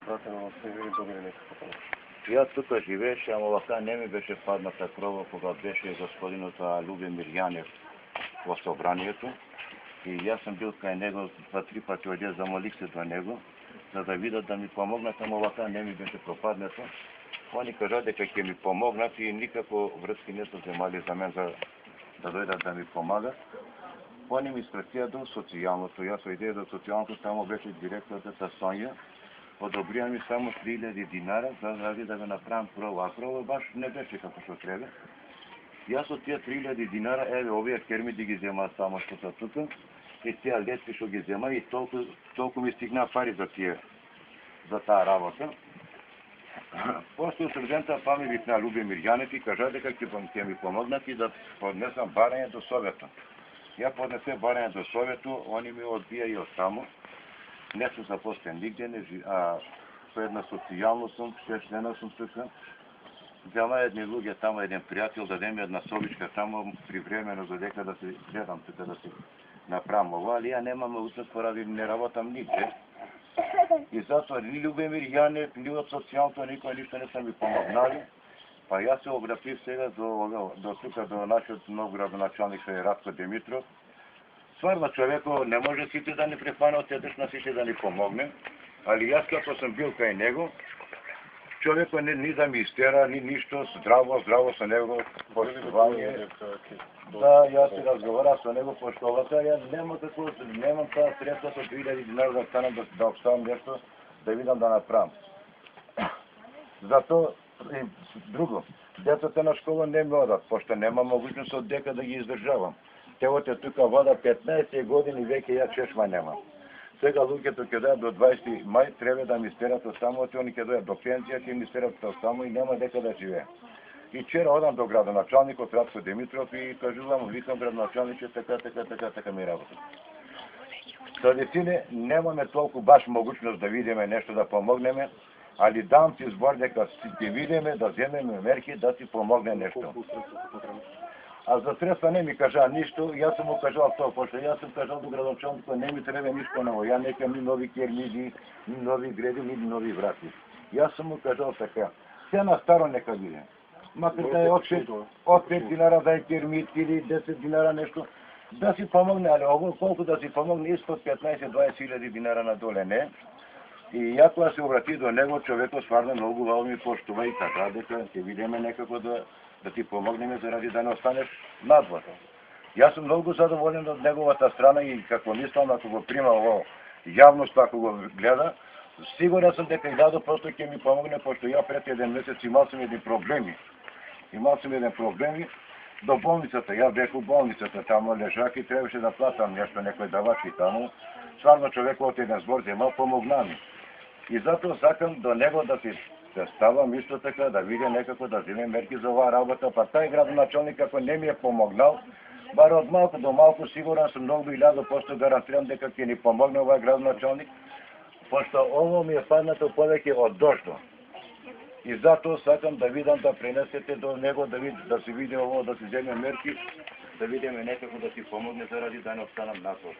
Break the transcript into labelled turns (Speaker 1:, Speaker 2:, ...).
Speaker 1: пратено се ви добре некакво.
Speaker 2: Јас тука живееше, ама вака не ми беше падната крова кога беше господинот Любомир Јанев во собранието. И јас сум бил кај него 2-3 пати одјав да молих се до него, за да видат да ми помогнат, ама вака не ми беше пропаднато. Они кажа дека ќе ми помогнат и никако врски не се земали за мен за да дојдат да ми помагат. Они ми спратија до социјалното, јас ојдеја до социјалното, само беше директората Сонја. Одобрија ми само 3000 динара за да го направам крова, а крова баш не беше како што треба. Јас од тие 3000 динара, еве овие кермиди ги земаа само што се тука, и тие летки што ги зема и толку ми стигнаа пари за таа работа. После студента па ми викна Любомир Јанев и кажа дека ќе ми помогнат и да поднесам барање до Советот. Ја поднесе барање до Советот, они ми одбија и од тамо. Не сум запослен нигде, со една социјално сум, 6 дена сум тука. Зема едни луѓе тамо, еден пријател, даде ми една собичка тамо, привремено за дека да се гледам тука, да се направам ова, али ја немам успех поради не работам нигде. И затоа ни Любомир Јанев, ни од социјалното, никој ништо не са ми помогнали. Па јас се обратив сега до тука, до нашиот нов градоначалник, што е Радко Димитров. Стварно човеко не може сите да ни префане од седеш на сите да ни помогне, али јас како сум бил кај него, човеко ни да ми истера, ни ништо, здраво со него, поштување. Да, јас се разговарав со него, поштовата, јас немам таа средства со 3000 динара да станам да обставам нешто, да видам да направам. Зато и друго, децата на школа не ми одат, пошто нема могуćност од дека да ги издржавам. Те тука вода 15 години веќе ја чешма нема. Сега луѓето ќе дојат до 20 мај, треба да ми стерат од само, они ќе дојат до пензија, ќе ми стерат од само и нема дека да живее. И вчера одам до градоначалникот Радко Димитров и кажувам, викам градоначалниче, така ми работа. За децине немаме толку баш могуćност да видиме нешто да помогнеме, али дам ти збор дека ќе видиме да земеме мерки да ти помогне нешто. А за средства не ми кажа ништо, јас сум му кажал тоа, пошто јас сум кажал до градоначалникот, не ми треба ништо ново, ја некам ни нови кермиди, ни нови греди, ни нови врати. Јас сум му кажал така, се на старо нека биде. Макар да е од 5 динара да е кермид или 10 динара нешто, да си помогне, али ово колку да си помогне испод 15-20 хиляди динара надоле не. И ја кога се обрати до него, човекот стварно многу вал ми поштува и така, дека ќе видиме некако да ти помогнеме заради да не останеш надвор. Јас сум многу задоволен од неговата страна и како мислам, ако го прима ово јавност, ако го гледа, сигурен сум дека и дадо просто ќе ми помогне, пошто ја пред еден месец имал сум едни проблеми. До болницата, ја бех у болницата, тамо лежак и требаше да платам нешто, некој давачи тамо. Стварно човекот еден збор земал, помогна ми. И затоа сакам до него да си ставам исто така, да видя некако да земе мерки за оваа работа, па тај градоначалник како не ми е помогнал, бар од малку до малку сигурен сум многу 1000% гарантирам дека ќе ни помогне овај градоначалник, пошто ово ми е паднато повеќе од дождо. И затоа сакам да видам да пренесете до него, да се види ово, да се земе мерки, да видиме некако да си помогне заради да не останам надвор.